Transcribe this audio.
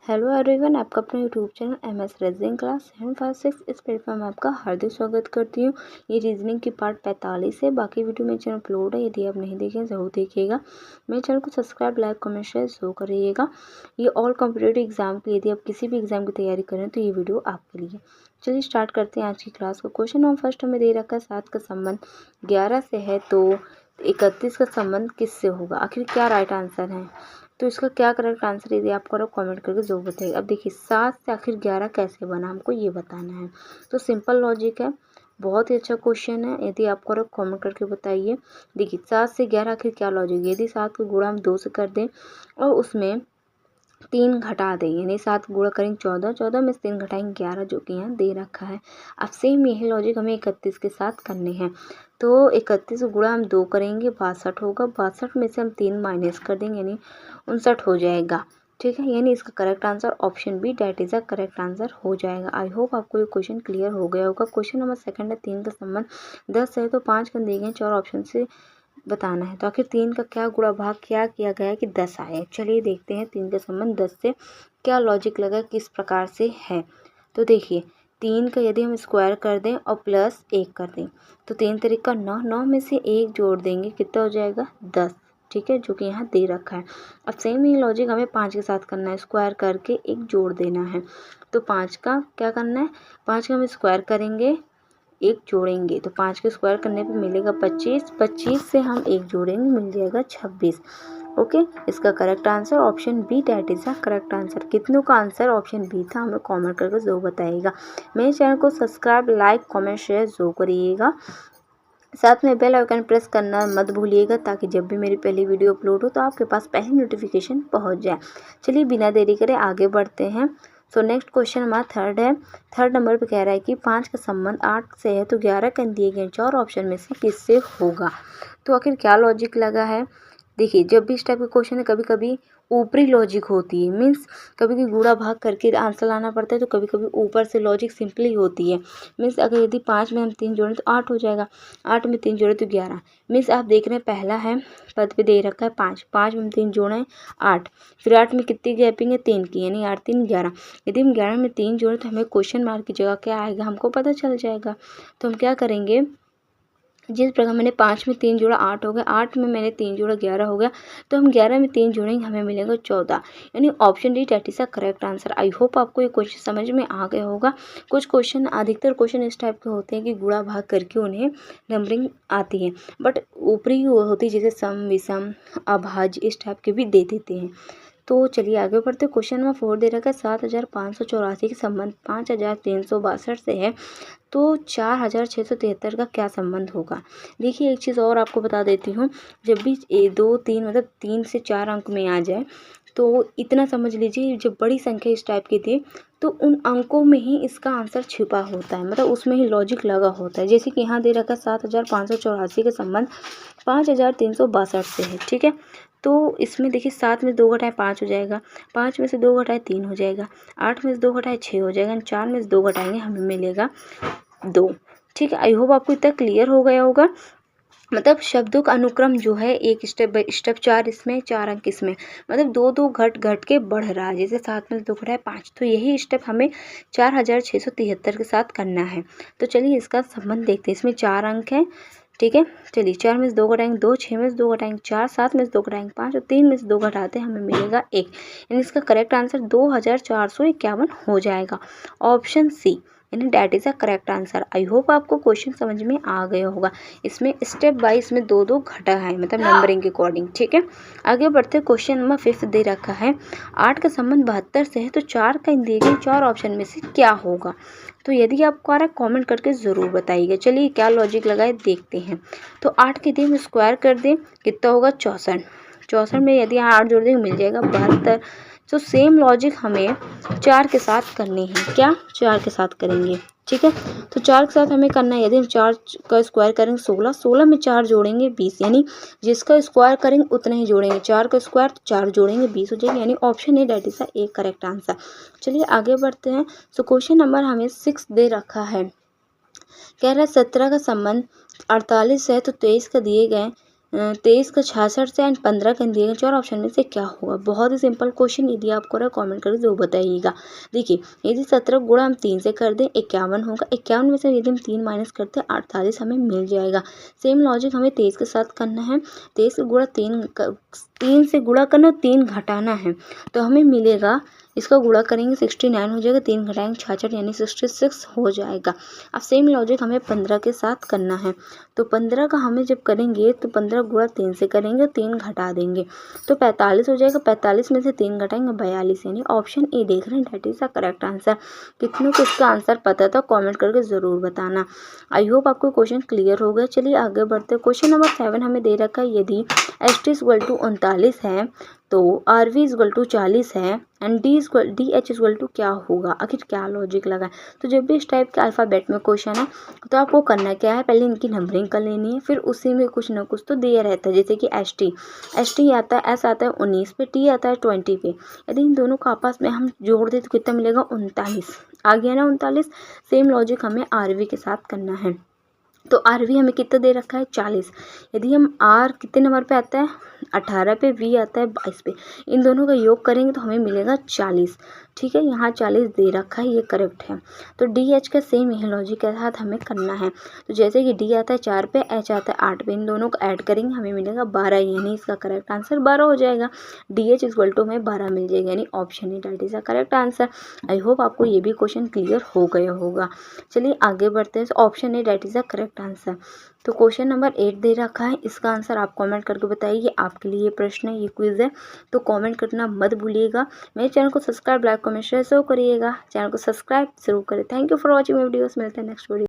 Hello everyone, आपका अपना YouTube channel MS reasoning class 756 इस प्लेटफॉर्म में आपका हार्दिक स्वागत करती हूँ। ये रीजनिंग की पार्ट 45 है। बाकी वीडियो मेरे चैनल अपलोड है, यदि आप नहीं देखें ज़रूर देखिएगा। मेरे चैनल को सब्सक्राइब, लाइक, कमेंट, शेयर जरूर करिएगा। ये ऑल कॉम्पिटिटिव एग्जाम की, यदि आप किसी भी एग्जाम की तैयारी करें तो ये वीडियो आपके लिए। चलिए स्टार्ट करते हैं आज की क्लास को। क्वेश्चन नंबर फर्स्ट हमें दे रखा है 7 का संबंध 11 से है तो 31 का संबंध किससे होगा। आखिर क्या राइट आंसर है, तो इसका क्या करेक्ट आंसर यदि आप करो कमेंट करके जरूर बताइए। अब देखिए 7 से आखिर 11 कैसे बना, हमको ये बताना है। तो सिंपल लॉजिक है, बहुत ही अच्छा क्वेश्चन है। यदि आप करो कमेंट करके बताइए। देखिए 7 से 11 आखिर क्या लॉजिक है। यदि 7 को गुणा हम 2 से कर दें और उसमें 3 घटा दें, यानी 7 गुणा करेंगे 14, 14 में से 3 घटाएंगे 11, जो कि यहाँ दे रखा है। अब सेम यही लॉजिक हमें 31 के साथ करने हैं। तो 31 गुणा हम 2 करेंगे 62 होगा, 62 में से हम 3 माइनस कर देंगे यानी 59 हो जाएगा। ठीक है, यानी इसका correct answer option B that is a correct answer हो जाएगा। आई होप आपको ये क्वेश्चन क्लियर हो गया होगा। क्वेश्चन नंबर सेकंड है 3 का संबंध 10 है तो 5 का दिए गए 4 ऑप्शन से बताना है। तो आखिर 3 का क्या गुणा भाग क्या किया गया है कि 10 आए। चलिए देखते हैं 3 का संबंध 10 से क्या लॉजिक लगा, किस प्रकार से है। तो देखिए 3 का यदि हम स्क्वायर कर दें और प्लस 1 कर दें तो 3 तरीका 9, 9 में से 1 जोड़ देंगे कितना हो जाएगा 10। ठीक है, जो कि यहाँ दे रखा है। अब सेम ही लॉजिक हमें 5 के साथ करना है, स्क्वायर करके 1 जोड़ देना है। तो 5 का क्या करना है, 5 का हम स्क्वायर करेंगे 1 जोड़ेंगे तो 5 के स्क्वायर करने पे मिलेगा 25, 25 से हम 1 जोड़ेंगे मिल जाएगा 26। ओके, इसका correct answer option B that is the correct answer. कितनों का आंसर ऑप्शन बी था हमें कमेंट करके जरूर बताइएगा। मेरे चैनल को सब्सक्राइब, लाइक, कमेंट, शेयर जरूर करिएगा। साथ में बेल आइकन प्रेस करना मत भूलिएगा ताकि जब भी मेरी पहली वीडियो अपलोड हो तो आपके पास पहली नोटिफिकेशन पहुंच जाए। चलिए बिना देरी करे आगे बढ़ते हैं। सो नेक्स्ट क्वेश्चन हमारा थर्ड है। थर्ड नंबर पे कह रहा है कि 5 का संबंध 8 से है तो 11 का दिए गए 4 ऑप्शन में से किससे होगा। तो आखिर क्या लॉजिक लगा है। देखिए जब भी इस टाइप के क्वेश्चन है कभी कभी ऊपरी लॉजिक होती है, मीन्स कभी कभी गुणा भाग करके आंसर लाना पड़ता है, तो कभी कभी ऊपर से लॉजिक सिंपली होती है। मीन्स अगर यदि 5 में हम 3 जोड़ें तो 8 हो जाएगा, 8 में 3 जोड़े तो 11। मीन्स आप देख रहे हैं पहला है पद पे दे रखा है 5, 5 में 3 जोड़े 8, फिर 8 में कितनी गैपिंग है 3 की, यानी 8 3 11। यदि हम 11 में 3 जोड़े तो हमें क्वेश्चन मार्क की जगह क्या आएगा हमको पता चल जाएगा। तो हम क्या करेंगे, जिस प्रकार मैंने 5 में 3 जोड़ा 8 हो गया, 8 में मैंने 3 जोड़ा 11 हो गया, तो हम 11 में 3 जोड़ेंगे हमें मिलेगा 14, यानी option D that is the correct answer. I hope आपको ये क्वेश्चन समझ में आ गया होगा। कुछ क्वेश्चन, अधिकतर क्वेश्चन इस टाइप के होते हैं कि गुणा भाग करके उन्हें नंबरिंग आती है, बट ऊपरी होती है जैसे सम, विषम, अभाज्य, इस टाइप के भी दे देते हैं। तो चलिए आगे बढ़ते। क्वेश्चन नंबर 4 दे रखा है 7584 के संबंध 5362 से है तो 4673 का क्या संबंध होगा। देखिए एक चीज़ और आपको बता देती हूँ, जब भी 2 3 मतलब 3 से 4 अंक में आ जाए तो इतना समझ लीजिए जब बड़ी संख्या इस टाइप की थी तो उन अंकों में ही इसका आंसर छिपा होता है, मतलब उसमें ही लॉजिक लगा होता है। जैसे कि यहाँ दे रखा है 7584 का संबंध 5362 से है। ठीक है, तो इसमें देखिए 7 में 2 घटाए 5 हो जाएगा, 5 में से 2 घटाए 3 हो जाएगा, 8 में से 2 घटाए 6 हो जाएगा, 4 में से 2 घटाएंगे हमें मिलेगा 2। ठीक है, आई होप आपको इतना क्लियर हो गया होगा। मतलब शब्दों का अनुक्रम जो है एक स्टेप बाय स्टेप, 4 इसमें 4 अंक इसमें, मतलब 2 घट घट के बढ़ रहा है। जैसे 7 में 2 घटाए 5, तो यही स्टेप हमें 4673 के साथ करना है। तो चलिए इसका संबंध देखते हैं। इसमें 4 अंक हैं। ठीक है, चलिए 4 में से 2 घटाएंगे 2, 6 में से 2 घटाएंगे 4, 7 में से 2 घटाएंगे 5 और 3 में से 2 घटाते हमें मिलेगा 1, यानी इसका करेक्ट आंसर 2451 हो जाएगा, ऑप्शन सी, यानी that is a correct answer. I hope आपको क्वेश्चन समझ में आ गया होगा। इसमें स्टेप बाय इसमें 2 घटा है, मतलब नंबरिंग के अकॉर्डिंग। ठीक है, आगे बढ़ते। क्वेश्चन नंबर 5 दे रखा है 8 का संबंध 72 से है तो 4 का दिए गए 4 ऑप्शन में से क्या होगा। तो यदि आपको आ रहा है कॉमेंट करके ज़रूर बताइएगा। चलिए क्या लॉजिक लगाए देखते हैं। तो 8 के दिए हम स्क्वायर कर दें कितना होगा 64, 64 में यदि 8 जोड़ देंगे मिल जाएगा 72। तो सेम लॉजिक हमें 4 के साथ करनी है। क्या 4 के साथ करेंगे। ठीक है, तो 4 के साथ हमें करना है। यदि हम 4 का स्क्वायर करेंगे 16, 16 में 4 जोड़ेंगे 20, यानी जिसका स्क्वायर करेंगे उतना ही जोड़ेंगे। 4 का स्क्वायर 4 जोड़ेंगे 20 हो जाएगी, यानी ऑप्शन ए डैट इज एक करेक्ट आंसर। चलिए आगे बढ़ते हैं। सो क्वेश्चन नंबर हमें 6 दे रखा है, कह रहा है 17 का संबंध 48 है तो 23 का दिए गए 23 का 66 से एंड 15 का दिए गए 4 ऑप्शन में से क्या होगा। बहुत ही सिंपल क्वेश्चन, यदि आपको रहा कॉमेंट करके जरूर बताइएगा। देखिए, यदि 17 गुणा हम 3 से कर दें 51 होगा। 51 में से यदि हम 3 माइनस करते हैं 48 हमें मिल जाएगा। सेम लॉजिक हमें 23 के साथ करना है। 23 से गुणा 3 से गुणा करना, 3 घटाना है, तो हमें मिलेगा, इसका गुणा करेंगे 69 हो जाएगा, 3 घटाएंगे 66 यानी 66 हो जाएगा। अब सेम लॉजिक हमें 15 के साथ करना है। तो 15 का हमें जब करेंगे तो 15 गुणा 3 से करेंगे, 3 घटा देंगे तो 45 हो जाएगा। 45 में से 3 घटाएंगे 42, यानी ऑप्शन ए देख रहे हैं, that is the correct answer. कितनों को इसका आंसर पता था कमेंट करके ज़रूर बताना। आई होप आपको क्वेश्चन क्लियर हो गया। चलिए आगे बढ़ते हैं। क्वेश्चन नंबर 7 हमें दे रखा है, यदि ST इक्वल टू 39 है तो RV इक्वल टू 40 है एंड DH इक्वल टू क्या होगा। आखिर क्या लॉजिक लगा है। तो जब भी इस टाइप के अल्फ़ाबेट में क्वेश्चन है तो आपको करना क्या है, पहले इनकी नंबरिंग कर लेनी है, फिर उसी में कुछ ना कुछ तो दिया रहता है। जैसे कि ST आता है, S आता है 19 पे, T आता है 20 पे। यदि इन दोनों को आपस में हम जोड़ दें तो कितना मिलेगा, 39 आ गया ना 39। सेम लॉजिक हमें RV के साथ करना है। तो RV हमें कितना दे रखा है, 40। यदि हम R कितने नंबर पे आता है, 18 पे, V आता है 22 पे, इन दोनों का योग करेंगे तो हमें मिलेगा 40। ठीक है, यहाँ 40 दे रखा है, ये करेक्ट है। तो DH का सेम यही लॉजिक के साथ हमें करना है। तो जैसे कि D आता है 4 पे, H आता है 8 पे, इन दोनों को ऐड करेंगे हमें मिलेगा 12, यानी इसका करेक्ट आंसर 12 हो जाएगा। DH इक्वल टू हमें 12 मिल जाएगा, यानी option A that is the correct answer. I hope आपको ये भी क्वेश्चन क्लियर हो गया होगा। चलिए आगे बढ़ते हैं। Option A that is the correct answer. तो क्वेश्चन नंबर 8 दे रखा है, इसका आंसर आप कमेंट करके बताइए। ये आपके लिए ये प्रश्न है, ये क्विज है, तो कमेंट करना मत भूलिएगा। मेरे चैनल को सब्सक्राइब, लाइक, कमेंट, शेयर जरूर करिएगा। चैनल को सब्सक्राइब जरूर करें। Thank you for watching my videos. मिलते हैं नेक्स्ट वीडियो।